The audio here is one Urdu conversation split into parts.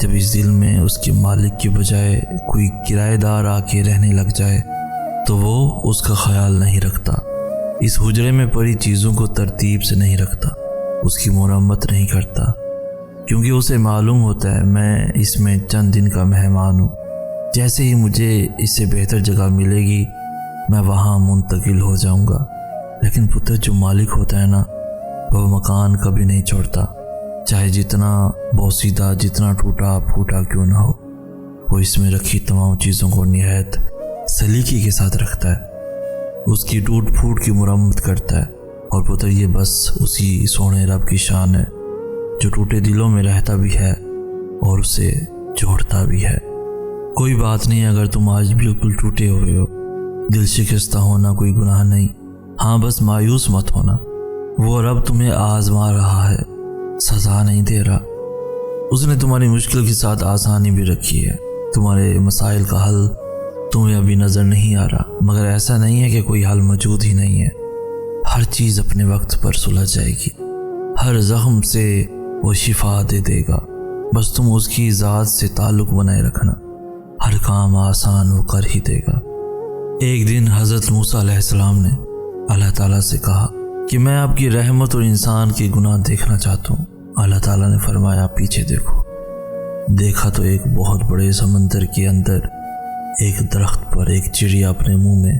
جب اس دل میں اس کے مالک کے بجائے کوئی کرایہ دار آ کے رہنے لگ جائے تو وہ اس کا خیال نہیں رکھتا، اس حجرے میں پڑی چیزوں کو ترتیب سے نہیں رکھتا، اس کی مرمت نہیں کرتا، کیونکہ اسے معلوم ہوتا ہے میں اس میں چند دن کا مہمان ہوں، جیسے ہی مجھے اس سے بہتر جگہ ملے گی میں وہاں منتقل ہو جاؤں گا۔ لیکن پتر جو مالک ہوتا ہے نا، وہ مکان کبھی نہیں چھوڑتا، چاہے جتنا بوسیدہ، جتنا ٹوٹا پھوٹا کیوں نہ ہو، وہ اس میں رکھی تمام چیزوں کو نہایت سلیقے کے ساتھ رکھتا ہے، اس کی ٹوٹ پھوٹ کی مرمت کرتا ہے۔ اور پتر یہ بس اسی سونے رب کی شان ہے جو ٹوٹے دلوں میں رہتا بھی ہے اور اسے جوڑتا بھی ہے۔ کوئی بات نہیں اگر تم آج بالکل ٹوٹے ہوئے ہو، دل شکستہ ہونا کوئی گناہ نہیں، ہاں بس مایوس مت ہونا، وہ رب تمہیں آزما رہا ہے، سزا نہیں دے رہا۔ اس نے تمہاری مشکل کے ساتھ آسانی بھی رکھی ہے، تمہارے مسائل کا حل تمہیں ابھی نظر نہیں آ رہا، مگر ایسا نہیں ہے کہ کوئی حل موجود ہی نہیں ہے، ہر چیز اپنے وقت پر سلجھ جائے گی، ہر زخم سے وہ شفا دے دے گا، بس تم اس کی ذات سے تعلق بنائے رکھنا، ہر کام آسان وہ کر ہی دے گا۔ ایک دن حضرت موسیٰ علیہ السلام نے اللہ تعالیٰ سے کہا کہ میں آپ کی رحمت اور انسان کے گناہ دیکھنا چاہتا ہوں۔ اللہ تعالیٰ نے فرمایا پیچھے دیکھو۔ دیکھا تو ایک بہت بڑے سمندر کے اندر ایک درخت پر ایک چڑیا اپنے منہ میں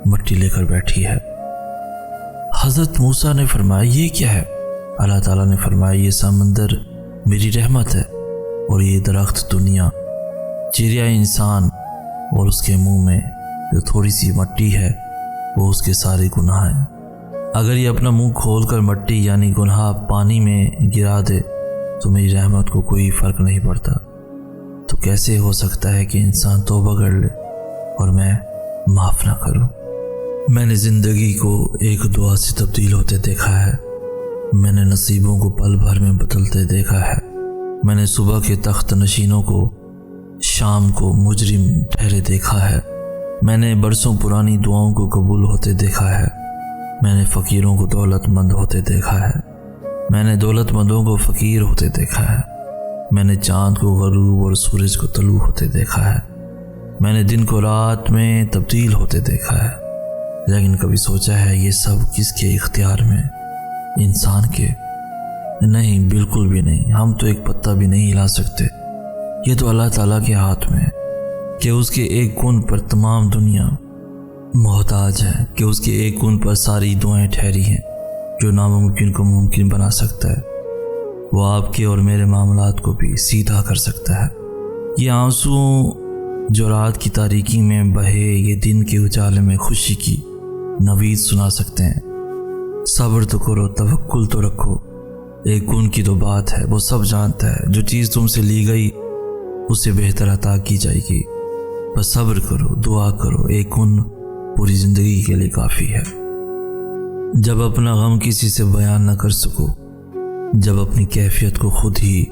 مٹی لے کر بیٹھی ہے۔ حضرت موسیٰ نے فرمایا یہ کیا ہے؟ اللہ تعالیٰ نے فرمایا یہ سمندر میری رحمت ہے اور یہ درخت دنیا، چڑیا انسان، اور اس کے منہ میں جو تھوڑی سی مٹی ہے وہ اس کے سارے گناہ ہیں۔ اگر یہ اپنا منہ کھول کر مٹی یعنی گناہ پانی میں گرا دے تو میری رحمت کو کوئی فرق نہیں پڑتا، تو کیسے ہو سکتا ہے کہ انسان توبہ کر لے اور میں معاف نہ کروں؟ میں نے زندگی کو ایک دعا سے تبدیل ہوتے دیکھا ہے، میں نے نصیبوں کو پل بھر میں بدلتے دیکھا ہے، میں نے صبح کے تخت نشینوں کو شام کو مجرم ٹھہرے دیکھا ہے، میں نے برسوں پرانی دعاؤں کو قبول ہوتے دیکھا ہے، میں نے فقیروں کو دولت مند ہوتے دیکھا ہے، میں نے دولت مندوں کو فقیر ہوتے دیکھا ہے، میں نے چاند کو غروب اور سورج کو طلوع ہوتے دیکھا ہے، میں نے دن کو رات میں تبدیل ہوتے دیکھا ہے، لیکن کبھی سوچا ہے یہ سب کس کے اختیار میں؟ انسان کے؟ نہیں، بالکل بھی نہیں، ہم تو ایک پتا بھی نہیں ہلا سکتے، یہ تو اللہ تعالیٰ کے ہاتھ میں ہے کہ اس کے ایک کن پر تمام دنیا محتاج ہے، کہ اس کے ایک کن پر ساری دعائیں ٹھہری ہیں، جو ناممکن کو ممکن بنا سکتا ہے، وہ آپ کے اور میرے معاملات کو بھی سیدھا کر سکتا ہے۔ یہ آنسو جو رات کی تاریکی میں بہے یہ دن کے اجالے میں خوشی کی نوید سنا سکتے ہیں۔ صبر تو کرو، توکل تو رکھو، ایک کن کی تو بات ہے، وہ سب جانتا ہے، جو چیز تم سے لی گئی اسے بہتر عطا کی جائے گی، بس صبر کرو، دعا کرو، ایک کن پوری زندگی کے لیے کافی ہے۔ جب اپنا غم کسی سے بیان نہ کر سکو، جب اپنی کیفیت کو خود ہی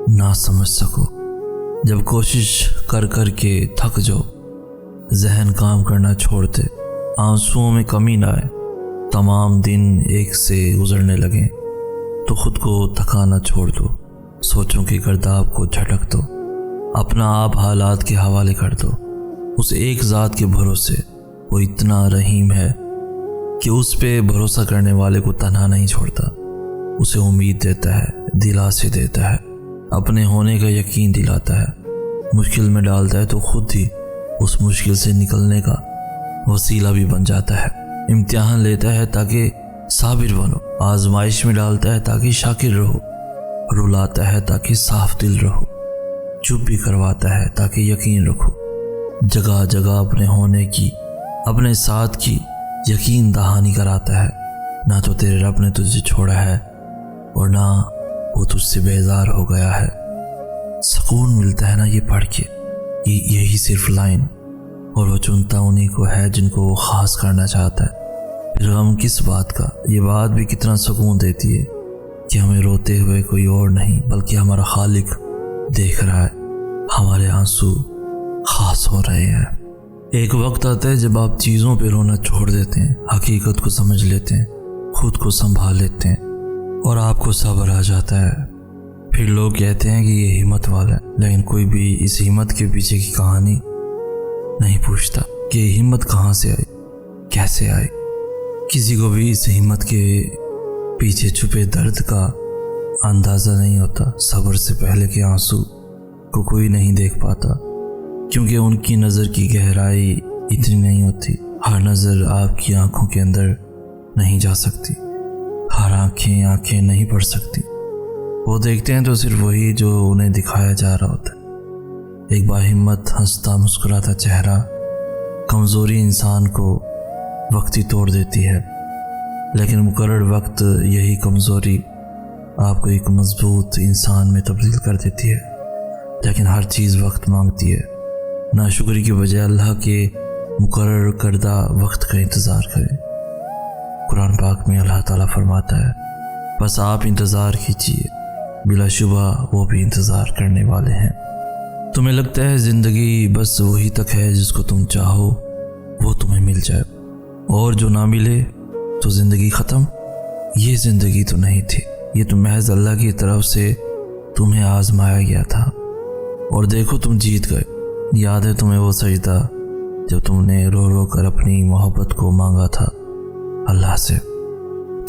نہ سمجھ سکو، جب کوشش کر کر کے تھک جاؤ، ذہن کام کرنا چھوڑ دے، آنسوؤں میں کمی نہ آئے، تمام دن ایک سے گزرنے لگیں، تو خود کو تھکانا چھوڑ دو، سوچوں کے گرداب کو جھٹک دو، اپنا آپ حالات کے حوالے کر دو، اس ایک ذات کے بھروسے، وہ اتنا رحیم ہے کہ اس پہ بھروسہ کرنے والے کو تنہا نہیں چھوڑتا، اسے امید دیتا ہے، دلاسے دیتا ہے، اپنے ہونے کا یقین دلاتا ہے، مشکل میں ڈالتا ہے تو خود ہی اس مشکل سے نکلنے کا وسیلہ بھی بن جاتا ہے، امتحان لیتا ہے تاکہ صابر بنو، آزمائش میں ڈالتا ہے تاکہ شاکر رہو، رلاتا ہے تاکہ صاف دل رہو، چپ بھی کرواتا ہے تاکہ یقین رکھو، جگہ جگہ اپنے ہونے کی، اپنے ساتھ کی یقین دہانی کراتا ہے، نہ تو تیرے رب نے تجھے چھوڑا ہے اور نہ وہ تجھ سے بیزار ہو گیا ہے۔ سکون ملتا ہے نا یہ پڑھ کے، یہی صرف لائن، اور وہ چنتا انہی کو ہے جن کو وہ خاص کرنا چاہتا ہے۔ پھر غم کس بات کا؟ یہ بات بھی کتنا سکون دیتی ہے کہ ہمیں روتے ہوئے کوئی اور نہیں بلکہ ہمارا خالق دیکھ رہا ہے، ہمارے آنسو خاص ہو رہے ہیں۔ ایک وقت آتا ہے جب آپ چیزوں پہ رونا چھوڑ دیتے ہیں، حقیقت کو سمجھ لیتے ہیں، خود کو سنبھال لیتے ہیں اور آپ کو صبر آ جاتا ہے، پھر لوگ کہتے ہیں کہ یہ ہمت والا ہے، لیکن کوئی بھی اس ہمت کے پیچھے کی کہانی نہیں پوچھتا کہ یہ ہمت کہاں سے آئی، کیسے آئی۔ کسی کو بھی اس ہمت کے پیچھے چھپے درد کا اندازہ نہیں ہوتا۔ صبر سے پہلے کے آنسو کو کوئی نہیں دیکھ پاتا، کیونکہ ان کی نظر کی گہرائی اتنی نہیں ہوتی۔ ہر نظر آپ کی آنکھوں کے اندر نہیں جا سکتی، ہر آنکھیں نہیں پڑھ سکتی۔ وہ دیکھتے ہیں تو صرف وہی جو انہیں دکھایا جا رہا ہوتا ہے۔ ایک باہمت ہنستا مسکراتا چہرہ کمزوری انسان کو وقتی توڑ دیتی ہے، لیکن مقرر وقت یہی کمزوری آپ کو ایک مضبوط انسان میں تبدیل کر دیتی ہے۔ لیکن ہر چیز وقت مانگتی ہے۔ ناشکری کی بجائے اللہ کے مقرر کردہ وقت کا انتظار کریں۔ قرآن پاک میں اللہ تعالیٰ فرماتا ہے، بس آپ انتظار کیجیے، بلا شبہ وہ بھی انتظار کرنے والے ہیں۔ تمہیں لگتا ہے زندگی بس وہی تک ہے جس کو تم چاہو وہ تمہیں مل جائے، اور جو نہ ملے تو زندگی ختم۔ یہ زندگی تو نہیں تھی، یہ تو محض اللہ کی طرف سے تمہیں آزمایا گیا تھا، اور دیکھو تم جیت گئے۔ یاد ہے تمہیں وہ سجدہ جب تم نے رو رو کر اپنی محبت کو مانگا تھا اللہ سے؟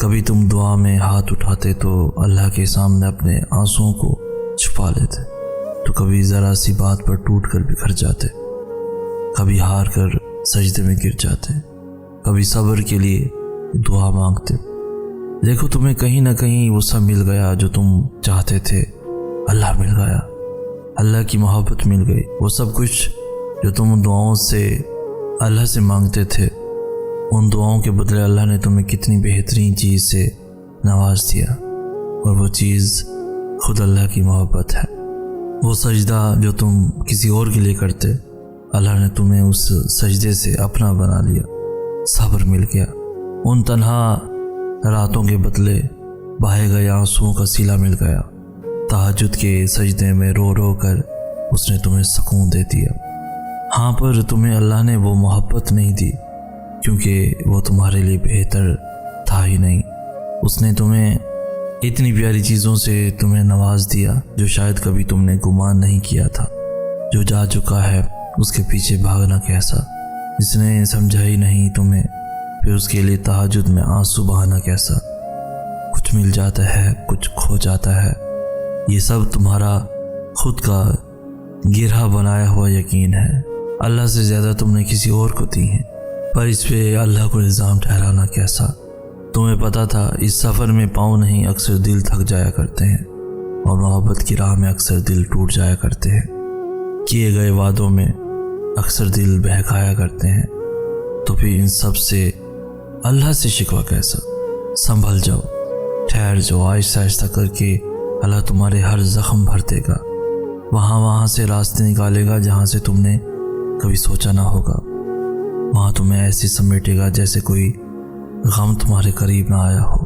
کبھی تم دعا میں ہاتھ اٹھاتے تو اللہ کے سامنے اپنے آنسوؤں کو چھپا لیتے، تو کبھی ذرا سی بات پر ٹوٹ کر بکھر جاتے، کبھی ہار کر سجدے میں گر جاتے، کبھی صبر کے لیے دعا مانگتے۔ دیکھو تمہیں کہیں نہ کہیں وہ سب مل گیا جو تم چاہتے تھے۔ اللہ مل گیا، اللہ کی محبت مل گئی، وہ سب کچھ جو تم دعاؤں سے اللہ سے مانگتے تھے۔ ان دعاؤں کے بدلے اللہ نے تمہیں کتنی بہترین چیز سے نواز دیا، اور وہ چیز خود اللہ کی محبت ہے۔ وہ سجدہ جو تم کسی اور کے لیے کرتے، اللہ نے تمہیں اس سجدے سے اپنا بنا لیا۔ صبر مل گیا، ان تنہا راتوں کے بدلے بہے گئے آنسوؤں کا سیلا مل گیا۔ تہجد کے سجدے میں رو رو کر اس نے تمہیں سکون دے دیا۔ ہاں، پر تمہیں اللہ نے وہ محبت نہیں دی، کیونکہ وہ تمہارے لیے بہتر تھا ہی نہیں۔ اس نے تمہیں اتنی پیاری چیزوں سے تمہیں نواز دیا جو شاید کبھی تم نے گمان نہیں کیا تھا۔ جو جا چکا ہے اس کے پیچھے بھاگنا کیسا، جس نے سمجھا ہی نہیں تمہیں، پھر اس کے لیے تہجد میں آنسو بہانا کیسا۔ کچھ مل جاتا ہے، کچھ کھو جاتا ہے، یہ سب تمہارا خود کا گرہ بنایا ہوا یقین ہے۔ اللہ سے زیادہ تم نے کسی اور کو دی ہیں، پر اس پہ اللہ کو الزام ٹھہرانا کیسا؟ تمہیں پتا تھا اس سفر میں پاؤں نہیں اکثر دل تھک جایا کرتے ہیں، اور محبت کی راہ میں اکثر دل ٹوٹ جایا کرتے ہیں، کیے گئے وعدوں میں اکثر دل بہکایا کرتے ہیں۔ تو پھر ان سب سے اللہ سے شکوہ کیسا؟ سنبھل جاؤ، ٹھہر جاؤ، آہستہ آہستہ کر کے اللہ تمہارے ہر زخم بھر دے گا، وہاں سے راستے نکالے گا جہاں سے تم نے کبھی سوچا نہ ہوگا۔ وہاں تمہیں ایسے سمیٹے گا جیسے کوئی غم تمہارے قریب نہ آیا ہو۔